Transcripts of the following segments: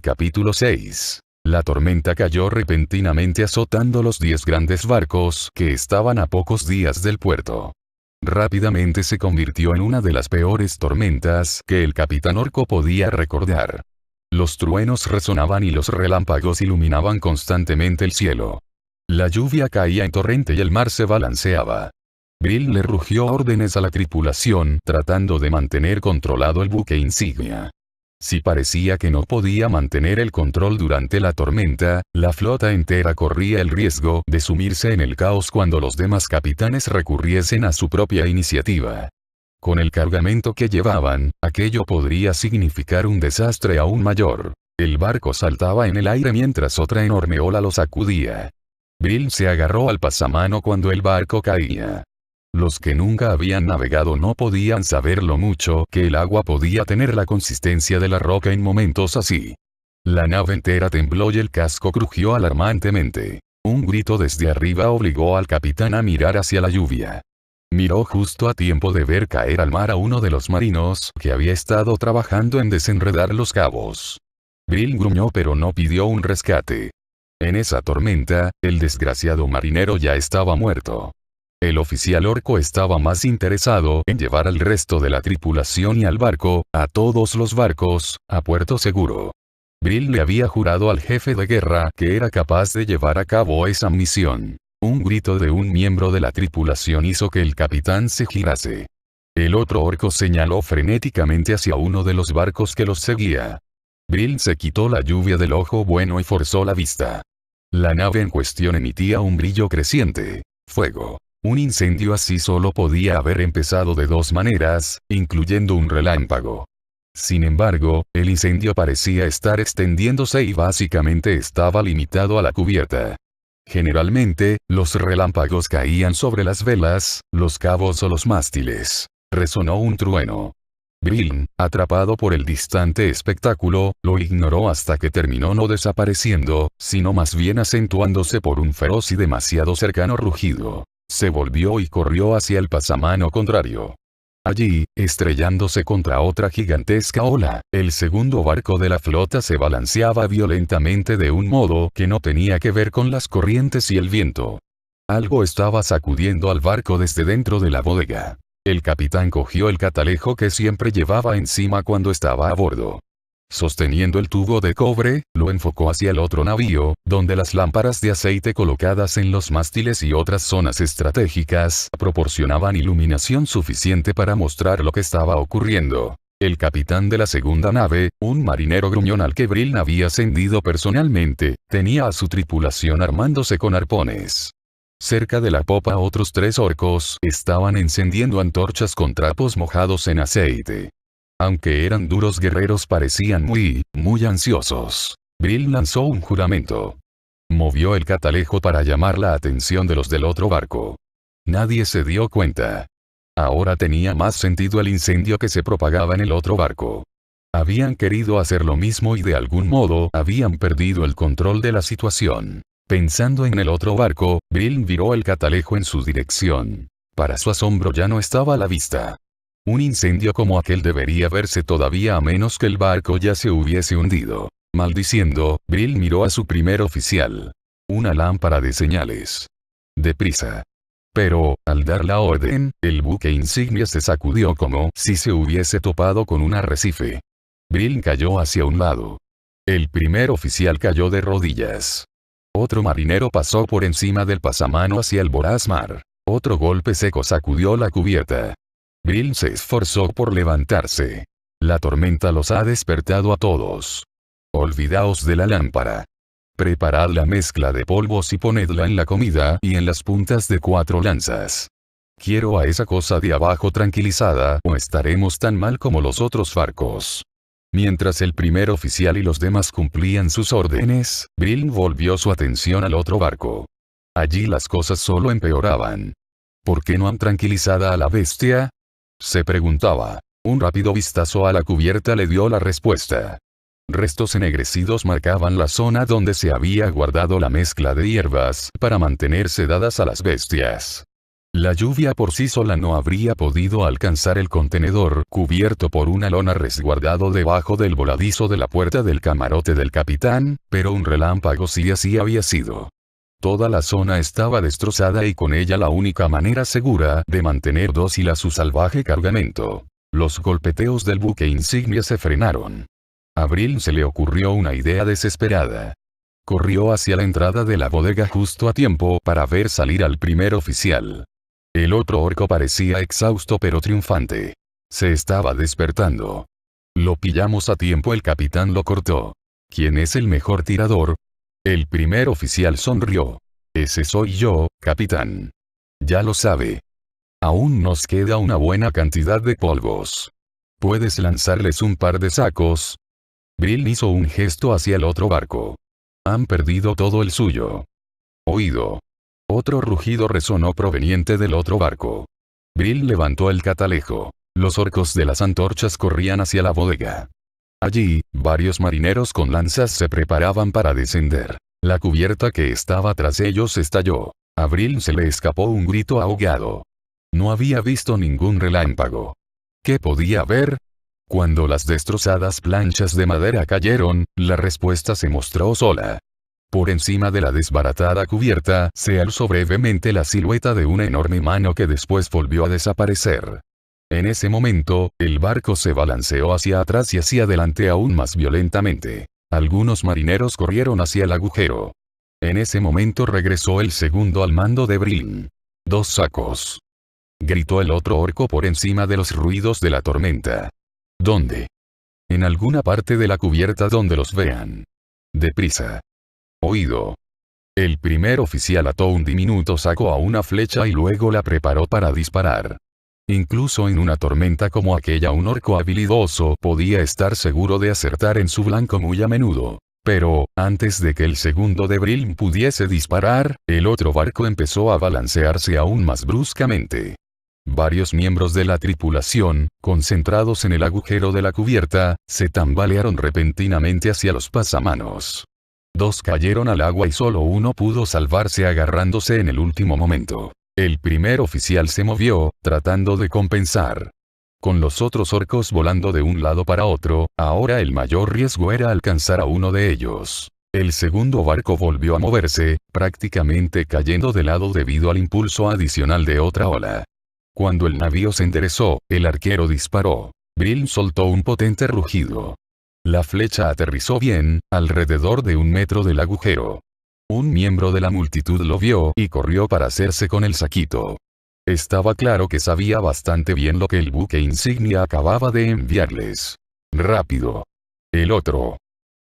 Capítulo 6. La tormenta cayó repentinamente azotando los 10 grandes barcos que estaban a pocos días del puerto. Rápidamente se convirtió en una de las peores tormentas que el capitán Orco podía recordar. Los truenos resonaban y los relámpagos iluminaban constantemente el cielo. La lluvia caía en torrente y el mar se balanceaba. Brill le rugió órdenes a la tripulación tratando de mantener controlado el buque insignia. Si parecía que no podía mantener el control durante la tormenta, la flota entera corría el riesgo de sumirse en el caos cuando los demás capitanes recurriesen a su propia iniciativa. Con el cargamento que llevaban, aquello podría significar un desastre aún mayor. El barco saltaba en el aire mientras otra enorme ola lo sacudía. Brill se agarró al pasamano cuando el barco caía. Los que nunca habían navegado no podían saber lo mucho que el agua podía tener la consistencia de la roca en momentos así. La nave entera tembló y el casco crujió alarmantemente. Un grito desde arriba obligó al capitán a mirar hacia la lluvia. Miró justo a tiempo de ver caer al mar a uno de los marinos que había estado trabajando en desenredar los cabos. Brill gruñó pero no pidió un rescate. En esa tormenta, el desgraciado marinero ya estaba muerto. El oficial Orco estaba más interesado en llevar al resto de la tripulación y al barco, a todos los barcos, a puerto seguro. Brill le había jurado al jefe de guerra que era capaz de llevar a cabo esa misión. Un grito de un miembro de la tripulación hizo que el capitán se girase. El otro orco señaló frenéticamente hacia uno de los barcos que los seguía. Brill se quitó la lluvia del ojo bueno y forzó la vista. La nave en cuestión emitía un brillo creciente. Fuego. Un incendio así solo podía haber empezado de dos maneras, incluyendo un relámpago. Sin embargo, el incendio parecía estar extendiéndose y básicamente estaba limitado a la cubierta. Generalmente, los relámpagos caían sobre las velas, los cabos o los mástiles. Resonó un trueno. Brill, atrapado por el distante espectáculo, lo ignoró hasta que terminó no desapareciendo, sino más bien acentuándose por un feroz y demasiado cercano rugido. Se volvió y corrió hacia el pasamano contrario. Allí, estrellándose contra otra gigantesca ola, el segundo barco de la flota se balanceaba violentamente de un modo que no tenía que ver con las corrientes y el viento. Algo estaba sacudiendo al barco desde dentro de la bodega. El capitán cogió el catalejo que siempre llevaba encima cuando estaba a bordo. Sosteniendo el tubo de cobre, lo enfocó hacia el otro navío, donde las lámparas de aceite colocadas en los mástiles y otras zonas estratégicas proporcionaban iluminación suficiente para mostrar lo que estaba ocurriendo. El capitán de la segunda nave, un marinero gruñón al que Brill había ascendido personalmente, tenía a su tripulación armándose con arpones. Cerca de la popa otros 3 orcos estaban encendiendo antorchas con trapos mojados en aceite. Aunque eran duros guerreros parecían muy ansiosos. Brill lanzó un juramento. Movió el catalejo para llamar la atención de los del otro barco. Nadie se dio cuenta. Ahora tenía más sentido el incendio que se propagaba en el otro barco. Habían querido hacer lo mismo y de algún modo habían perdido el control de la situación. Pensando en el otro barco, Brill viró el catalejo en su dirección. Para su asombro ya no estaba a la vista. Un incendio como aquel debería verse todavía a menos que el barco ya se hubiese hundido. Maldiciendo, Brill miró a su primer oficial. Una lámpara de señales. Deprisa. Pero, al dar la orden, el buque insignia se sacudió como si se hubiese topado con un arrecife. Brill cayó hacia un lado. El primer oficial cayó de rodillas. Otro marinero pasó por encima del pasamano hacia el voraz mar. Otro golpe seco sacudió la cubierta. Brill se esforzó por levantarse. La tormenta los ha despertado a todos. Olvidaos de la lámpara. Preparad la mezcla de polvos y ponedla en la comida y en las puntas de 4 lanzas. Quiero a esa cosa de abajo tranquilizada o estaremos tan mal como los otros barcos. Mientras el primer oficial y los demás cumplían sus órdenes, Brill volvió su atención al otro barco. Allí las cosas solo empeoraban. ¿Por qué no han tranquilizada a la bestia?, se preguntaba. Un rápido vistazo a la cubierta le dio la respuesta. Restos ennegrecidos marcaban la zona donde se había guardado la mezcla de hierbas para mantener sedadas a las bestias. La lluvia por sí sola no habría podido alcanzar el contenedor cubierto por una lona resguardado debajo del voladizo de la puerta del camarote del capitán, pero un relámpago sí así había sido. Toda la zona estaba destrozada y con ella la única manera segura de mantener dócil a su salvaje cargamento. Los golpeteos del buque insignia se frenaron. A Brill se le ocurrió una idea desesperada. Corrió hacia la entrada de la bodega justo a tiempo para ver salir al primer oficial. El otro orco parecía exhausto pero triunfante. Se estaba despertando. Lo pillamos a tiempo, el capitán lo cortó. ¿Quién es el mejor tirador? El primer oficial sonrió. Ese soy yo, capitán. Ya lo sabe. Aún nos queda una buena cantidad de polvos. ¿Puedes lanzarles un par de sacos? Brill hizo un gesto hacia el otro barco. Han perdido todo el suyo. Oído. Otro rugido resonó proveniente del otro barco. Brill levantó el catalejo. Los orcos de las antorchas corrían hacia la bodega. Allí, varios marineros con lanzas se preparaban para descender. La cubierta que estaba tras ellos estalló. A Brill se le escapó un grito ahogado. No había visto ningún relámpago. ¿Qué podía haber? Cuando las destrozadas planchas de madera cayeron, la respuesta se mostró sola. Por encima de la desbaratada cubierta se alzó brevemente la silueta de una enorme mano que después volvió a desaparecer. En ese momento, el barco se balanceó hacia atrás y hacia adelante aún más violentamente. Algunos marineros corrieron hacia el agujero. En ese momento regresó el segundo al mando de Brill. 2 sacos. Gritó el otro orco por encima de los ruidos de la tormenta. ¿Dónde? En alguna parte de la cubierta donde los vean. Deprisa. Oído. El primer oficial ató un diminuto saco a una flecha y luego la preparó para disparar. Incluso en una tormenta como aquella un orco habilidoso podía estar seguro de acertar en su blanco muy a menudo. Pero, antes de que el segundo de Brill pudiese disparar, el otro barco empezó a balancearse aún más bruscamente. Varios miembros de la tripulación, concentrados en el agujero de la cubierta, se tambalearon repentinamente hacia los pasamanos. 2 cayeron al agua y solo uno pudo salvarse agarrándose en el último momento. El primer oficial se movió, tratando de compensar. Con los otros orcos volando de un lado para otro, ahora el mayor riesgo era alcanzar a uno de ellos. El segundo barco volvió a moverse, prácticamente cayendo de lado debido al impulso adicional de otra ola. Cuando el navío se enderezó, el arquero disparó. Brill soltó un potente rugido. La flecha aterrizó bien, alrededor de 1 metro del agujero. Un miembro de la multitud lo vio y corrió para hacerse con el saquito. Estaba claro que sabía bastante bien lo que el buque insignia acababa de enviarles. ¡Rápido! El otro.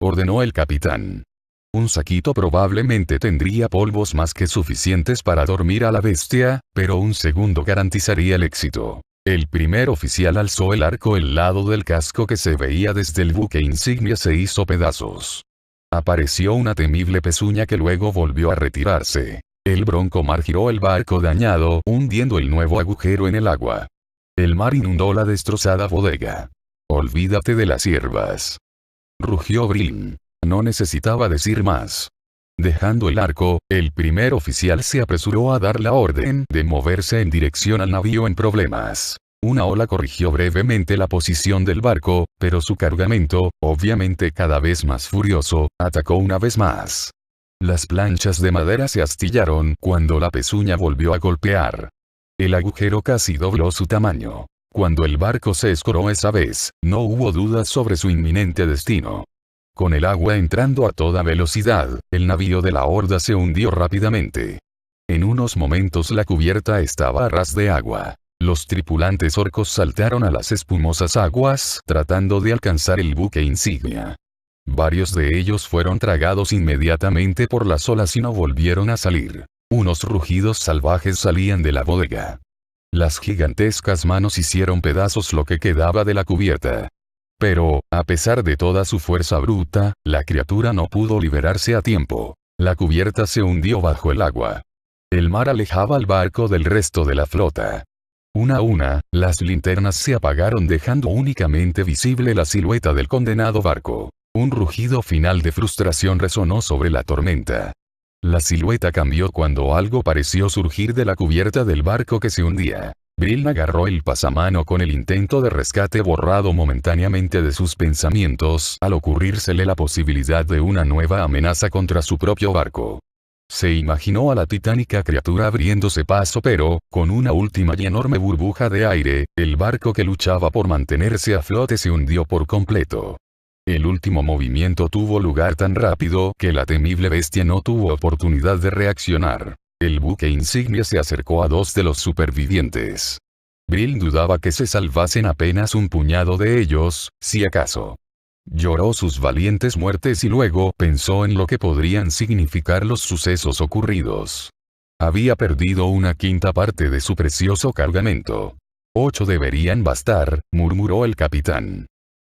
Ordenó el capitán. Un saquito probablemente tendría polvos más que suficientes para dormir a la bestia, pero un segundo garantizaría el éxito. El primer oficial alzó el arco, el lado del casco que se veía desde el buque insignia se hizo pedazos. Apareció una temible pezuña que luego volvió a retirarse. El bronco mar giró el barco dañado, hundiendo el nuevo agujero en el agua. El mar inundó la destrozada bodega. Olvídate de las hierbas. Rugió Brill. No necesitaba decir más. Dejando el arco, el primer oficial se apresuró a dar la orden de moverse en dirección al navío en problemas. Una ola corrigió brevemente la posición del barco, pero su cargamento, obviamente cada vez más furioso, atacó una vez más. Las planchas de madera se astillaron cuando la pezuña volvió a golpear. El agujero casi dobló su tamaño. Cuando el barco se escoró esa vez, no hubo dudas sobre su inminente destino. Con el agua entrando a toda velocidad, el navío de la horda se hundió rápidamente. En unos momentos la cubierta estaba a ras de agua. Los tripulantes orcos saltaron a las espumosas aguas, tratando de alcanzar el buque insignia. Varios de ellos fueron tragados inmediatamente por las olas y no volvieron a salir. Unos rugidos salvajes salían de la bodega. Las gigantescas manos hicieron pedazos lo que quedaba de la cubierta. Pero, a pesar de toda su fuerza bruta, la criatura no pudo liberarse a tiempo. La cubierta se hundió bajo el agua. El mar alejaba al barco del resto de la flota. Una a una, las linternas se apagaron dejando únicamente visible la silueta del condenado barco. Un rugido final de frustración resonó sobre la tormenta. La silueta cambió cuando algo pareció surgir de la cubierta del barco que se hundía. Brill agarró el pasamano con el intento de rescate borrado momentáneamente de sus pensamientos al ocurrírsele la posibilidad de una nueva amenaza contra su propio barco. Se imaginó a la titánica criatura abriéndose paso pero, con una última y enorme burbuja de aire, el barco que luchaba por mantenerse a flote se hundió por completo. El último movimiento tuvo lugar tan rápido que la temible bestia no tuvo oportunidad de reaccionar. El buque insignia se acercó a 2 de los supervivientes. Brill dudaba que se salvasen apenas un puñado de ellos, si acaso. Lloró sus valientes muertes y luego pensó en lo que podrían significar los sucesos ocurridos. Había perdido una quinta parte de su precioso cargamento. 8 deberían bastar, murmuró el capitán.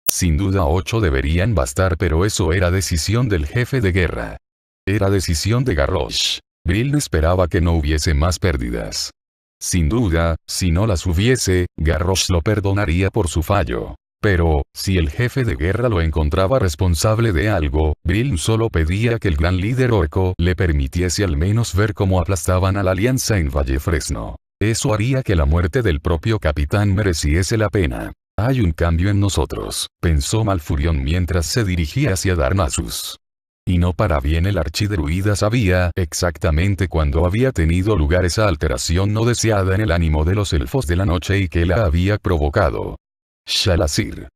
Sin duda 8 deberían bastar, pero eso era decisión del jefe de guerra. Era decisión de Garrosh. Brill esperaba que no hubiese más pérdidas. Sin duda, si no las hubiese, Garrosh lo perdonaría por su fallo. Pero, si el jefe de guerra lo encontraba responsable de algo, Brill solo pedía que el gran líder orco le permitiese al menos ver cómo aplastaban a la alianza en Vallefresno. Eso haría que la muerte del propio capitán mereciese la pena. Hay un cambio en nosotros, pensó Malfurion mientras se dirigía hacia Darnassus. Y no para bien. El archidruida sabía exactamente cuándo había tenido lugar esa alteración no deseada en el ánimo de los elfos de la noche y que la había provocado. Shalazir.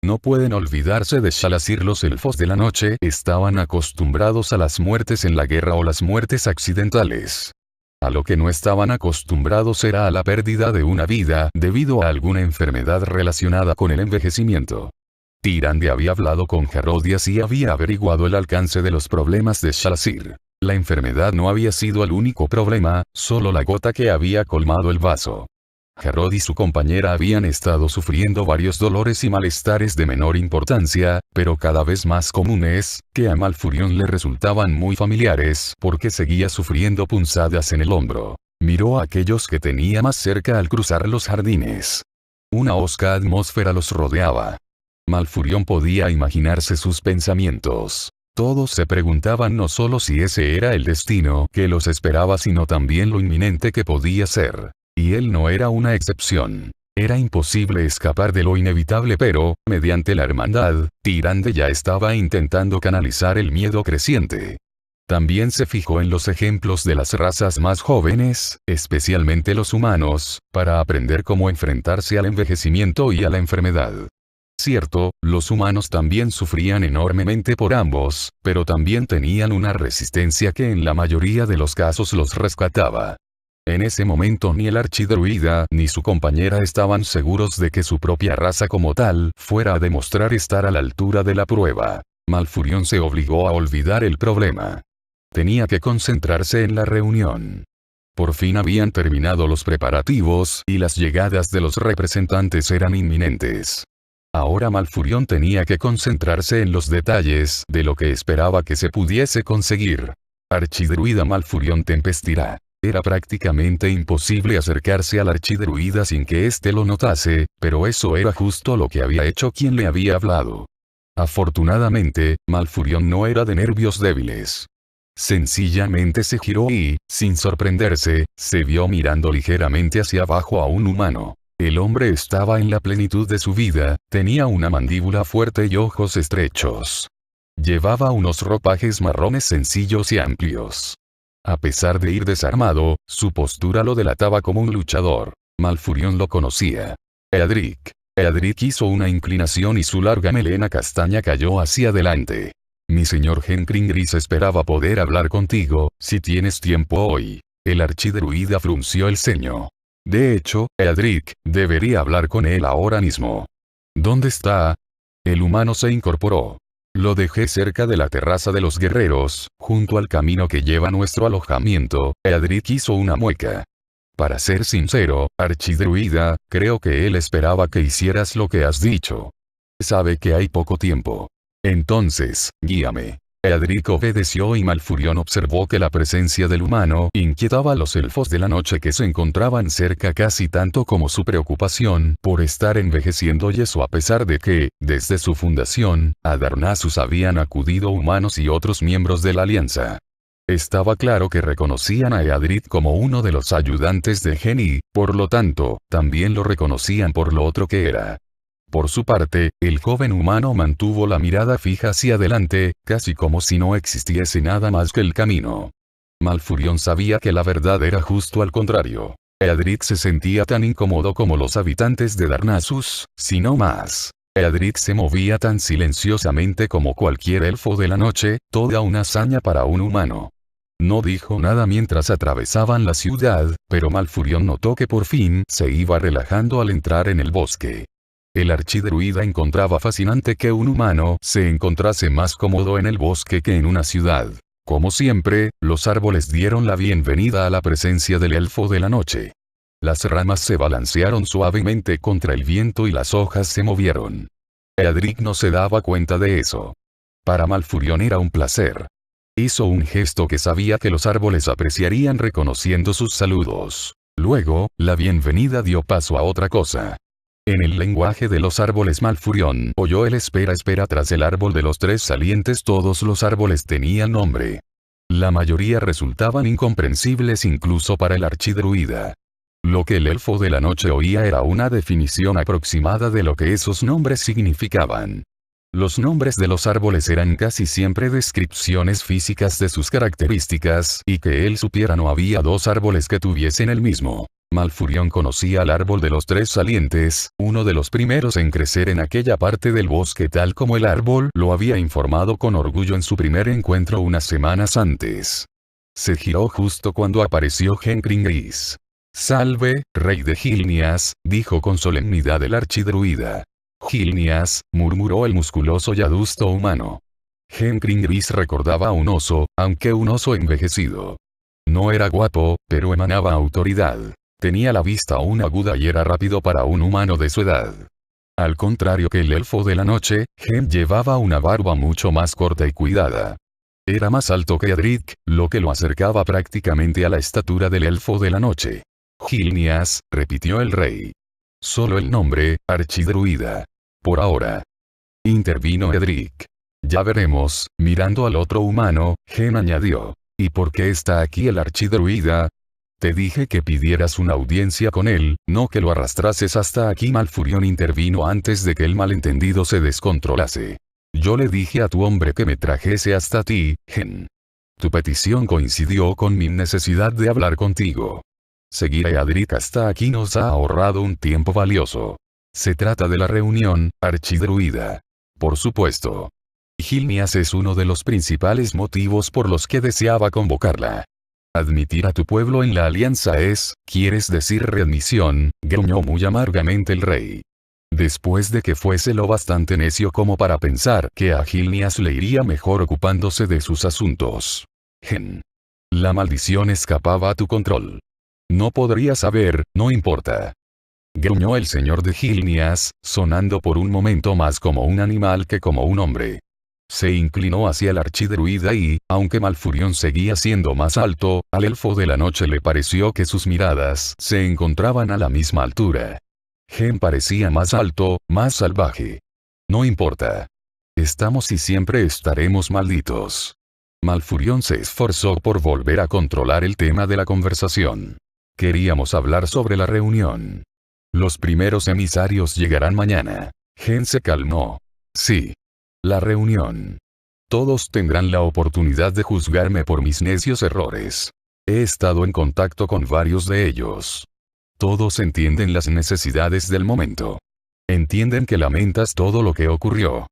No pueden olvidarse de Shalazir. Los elfos de la noche estaban acostumbrados a las muertes en la guerra o las muertes accidentales. A lo que no estaban acostumbrados era a la pérdida de una vida debido a alguna enfermedad relacionada con el envejecimiento. Tyrande había hablado con Herodias y había averiguado el alcance de los problemas de Shalazir. La enfermedad no había sido el único problema, solo la gota que había colmado el vaso. Herod y su compañera habían estado sufriendo varios dolores y malestares de menor importancia, pero cada vez más comunes, que a Malfurion le resultaban muy familiares porque seguía sufriendo punzadas en el hombro. Miró a aquellos que tenía más cerca al cruzar los jardines. Una hosca atmósfera los rodeaba. Malfurion podía imaginarse sus pensamientos. Todos se preguntaban no solo si ese era el destino que los esperaba, sino también lo inminente que podía ser. Y él no era una excepción. Era imposible escapar de lo inevitable, pero, mediante la hermandad, Tyrande ya estaba intentando canalizar el miedo creciente. También se fijó en los ejemplos de las razas más jóvenes, especialmente los humanos, para aprender cómo enfrentarse al envejecimiento y a la enfermedad. Cierto, los humanos también sufrían enormemente por ambos, pero también tenían una resistencia que en la mayoría de los casos los rescataba. En ese momento ni el archidruida ni su compañera estaban seguros de que su propia raza como tal fuera a demostrar estar a la altura de la prueba. Malfurion se obligó a olvidar el problema. Tenía que concentrarse en la reunión. Por fin habían terminado los preparativos y las llegadas de los representantes eran inminentes. Ahora Malfurion tenía que concentrarse en los detalles de lo que esperaba que se pudiese conseguir. Archidruida Malfurion Tempestira. Era prácticamente imposible acercarse al archidruida sin que éste lo notase, pero eso era justo lo que había hecho quien le había hablado. Afortunadamente, Malfurion no era de nervios débiles. Sencillamente se giró y, sin sorprenderse, se vio mirando ligeramente hacia abajo a un humano. El hombre estaba en la plenitud de su vida, tenía una mandíbula fuerte y ojos estrechos. Llevaba unos ropajes marrones sencillos y amplios. A pesar de ir desarmado, su postura lo delataba como un luchador. Malfurion lo conocía. Eadric. Eadric hizo una inclinación y su larga melena castaña cayó hacia adelante. Mi señor Henkringris esperaba poder hablar contigo, si tienes tiempo hoy. El archidruida frunció el ceño. De hecho, Eadric, debería hablar con él ahora mismo. ¿Dónde está? El humano se incorporó. Lo dejé cerca de la terraza de los guerreros, junto al camino que lleva a nuestro alojamiento. Eadric hizo una mueca. Para ser sincero, archidruida, creo que él esperaba que hicieras lo que has dicho. Sabe que hay poco tiempo. Entonces, guíame. Eadric obedeció y Malfurion observó que la presencia del humano inquietaba a los elfos de la noche que se encontraban cerca casi tanto como su preocupación por estar envejeciendo, y eso a pesar de que, desde su fundación, a Darnassus habían acudido humanos y otros miembros de la alianza. Estaba claro que reconocían a Eadric como uno de los ayudantes de Gen y, por lo tanto, también lo reconocían por lo otro que era. Por su parte, el joven humano mantuvo la mirada fija hacia adelante, casi como si no existiese nada más que el camino. Malfurion sabía que la verdad era justo al contrario. Eadric se sentía tan incómodo como los habitantes de Darnassus, si no más. Eadric se movía tan silenciosamente como cualquier elfo de la noche, toda una hazaña para un humano. No dijo nada mientras atravesaban la ciudad, pero Malfurion notó que por fin se iba relajando al entrar en el bosque. El archidruida encontraba fascinante que un humano se encontrase más cómodo en el bosque que en una ciudad. Como siempre, los árboles dieron la bienvenida a la presencia del elfo de la noche. Las ramas se balancearon suavemente contra el viento y las hojas se movieron. Eadric no se daba cuenta de eso. Para Malfurion era un placer. Hizo un gesto que sabía que los árboles apreciarían reconociendo sus saludos. Luego, la bienvenida dio paso a otra cosa. En el lenguaje de los árboles Malfurion oyó el espera tras el árbol de los tres salientes. Todos los árboles tenían nombre. La mayoría resultaban incomprensibles incluso para el archidruida. Lo que el elfo de la noche oía era una definición aproximada de lo que esos nombres significaban. Los nombres de los árboles eran casi siempre descripciones físicas de sus características, y que él supiera no había dos árboles que tuviesen el mismo. Malfurion conocía al árbol de los tres salientes, uno de los primeros en crecer en aquella parte del bosque tal como el árbol lo había informado con orgullo en su primer encuentro unas semanas antes. Se giró justo cuando apareció Hengringris. «Salve, rey de Gilneas», dijo con solemnidad el archidruida. «Gilneas», murmuró el musculoso y adusto humano. Hengringris recordaba a un oso, aunque un oso envejecido. No era guapo, pero emanaba autoridad. Tenía la vista aún aguda y era rápido para un humano de su edad. Al contrario que el elfo de la noche, Hen llevaba una barba mucho más corta y cuidada. Era más alto que Eadric, lo que lo acercaba prácticamente a la estatura del elfo de la noche. «Gilneas», repitió el rey. «Solo el nombre, archidruida. Por ahora», intervino Eadric. «Ya veremos», mirando al otro humano, Hen añadió. «¿Y por qué está aquí el archidruida? Te dije que pidieras una audiencia con él, no que lo arrastrases hasta aquí». Malfurion intervino antes de que el malentendido se descontrolase. «Yo le dije a tu hombre que me trajese hasta ti, Hen. Tu petición coincidió con mi necesidad de hablar contigo. Seguir a Eadric hasta aquí nos ha ahorrado un tiempo valioso. Se trata de la reunión, archidruida. Por supuesto. Gilneas es uno de los principales motivos por los que deseaba convocarla. Admitir a tu pueblo en la alianza es, ¿quieres decir readmisión?, gruñó muy amargamente el rey. Después de que fuese lo bastante necio como para pensar que a Gilneas le iría mejor ocupándose de sus asuntos. Gen. La maldición escapaba a tu control. No podría saber, no importa. Gruñó el señor de Gilneas, sonando por un momento más como un animal que como un hombre. Se inclinó hacia el archidruida y, aunque Malfurion seguía siendo más alto, al elfo de la noche le pareció que sus miradas se encontraban a la misma altura. Gen parecía más alto, más salvaje. No importa. Estamos y siempre estaremos malditos. Malfurion se esforzó por volver a controlar el tema de la conversación. Queríamos hablar sobre la reunión. Los primeros emisarios llegarán mañana. Gen se calmó. Sí. La reunión. Todos tendrán la oportunidad de juzgarme por mis necios errores. He estado en contacto con varios de ellos. Todos entienden las necesidades del momento. Entienden que lamentas todo lo que ocurrió.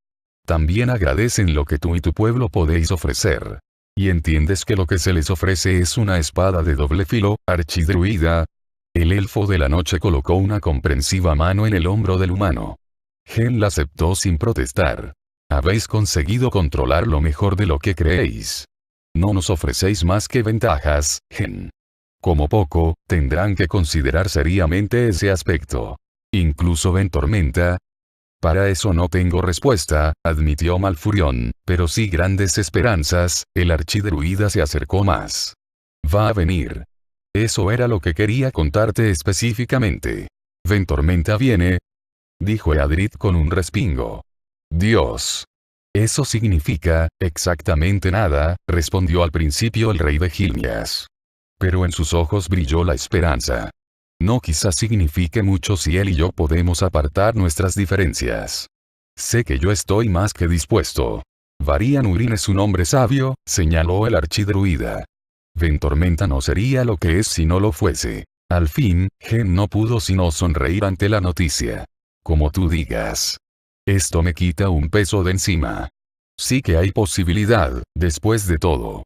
También agradecen lo que tú y tu pueblo podéis ofrecer. Y entiendes que lo que se les ofrece es una espada de doble filo, archidruida. El elfo de la noche colocó una comprensiva mano en el hombro del humano. Gen la aceptó sin protestar. Habéis conseguido controlar lo mejor de lo que creéis. No nos ofrecéis más que ventajas, Gen. Como poco, tendrán que considerar seriamente ese aspecto. Incluso Ventormenta. Para eso no tengo respuesta, admitió Malfurion, pero sí grandes esperanzas. El archidruida se acercó más. Va a venir. Eso era lo que quería contarte específicamente. Ventormenta viene, dijo Eadric con un respingo. Dios. Eso significa, exactamente nada, respondió al principio el rey de Gilneas. Pero en sus ojos brilló la esperanza. No quizás signifique mucho si él y yo podemos apartar nuestras diferencias. Sé que yo estoy más que dispuesto. Varian Urin es un hombre sabio, señaló el archidruida. Ventormenta no sería lo que es si no lo fuese. Al fin, Gen no pudo sino sonreír ante la noticia. Como tú digas. Esto me quita un peso de encima. Sí que hay posibilidad, después de todo.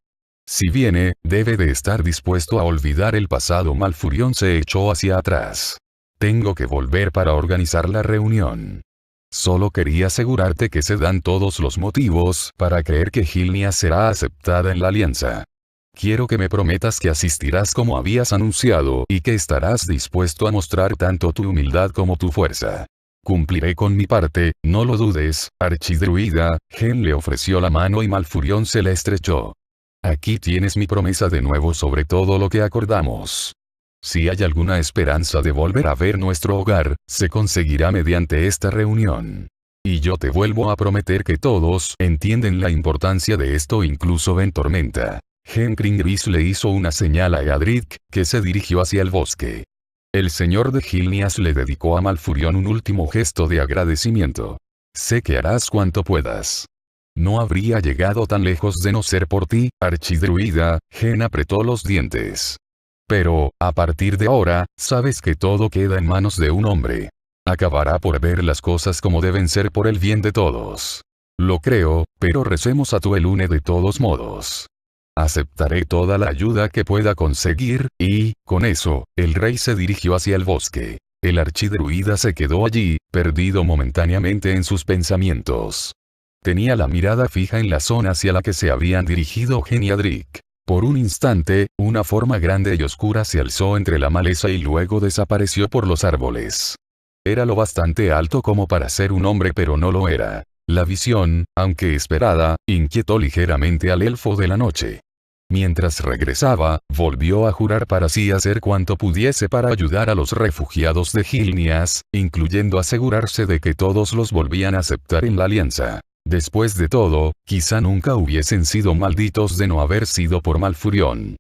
Si viene, debe de estar dispuesto a olvidar el pasado. Malfurion se echó hacia atrás. Tengo que volver para organizar la reunión. Solo quería asegurarte que se dan todos los motivos para creer que Gilneas será aceptada en la alianza. Quiero que me prometas que asistirás como habías anunciado y que estarás dispuesto a mostrar tanto tu humildad como tu fuerza. Cumpliré con mi parte, no lo dudes, archidruida. Gen le ofreció la mano y Malfurion se la estrechó. Aquí tienes mi promesa de nuevo sobre todo lo que acordamos. Si hay alguna esperanza de volver a ver nuestro hogar, se conseguirá mediante esta reunión. Y yo te vuelvo a prometer que todos entienden la importancia de esto, incluso Ventormenta. Kringris le hizo una señal a Eadric, que se dirigió hacia el bosque. El señor de Gilneas le dedicó a Malfurion un último gesto de agradecimiento. Sé que harás cuanto puedas. No habría llegado tan lejos de no ser por ti, archidruida. Gen apretó los dientes. Pero, a partir de ahora, sabes que todo queda en manos de un hombre. Acabará por ver las cosas como deben ser por el bien de todos. Lo creo, pero recemos a Tuelune de todos modos. Aceptaré toda la ayuda que pueda conseguir, y, con eso, el rey se dirigió hacia el bosque. El archidruida se quedó allí, perdido momentáneamente en sus pensamientos. Tenía la mirada fija en la zona hacia la que se habían dirigido Gen y Eadric. Por un instante, una forma grande y oscura se alzó entre la maleza y luego desapareció por los árboles. Era lo bastante alto como para ser un hombre, pero no lo era. La visión, aunque esperada, inquietó ligeramente al elfo de la noche. Mientras regresaba, volvió a jurar para sí hacer cuanto pudiese para ayudar a los refugiados de Gilneas, incluyendo asegurarse de que todos los volvían a aceptar en la alianza. Después de todo, quizá nunca hubiesen sido malditos de no haber sido por Malfurion.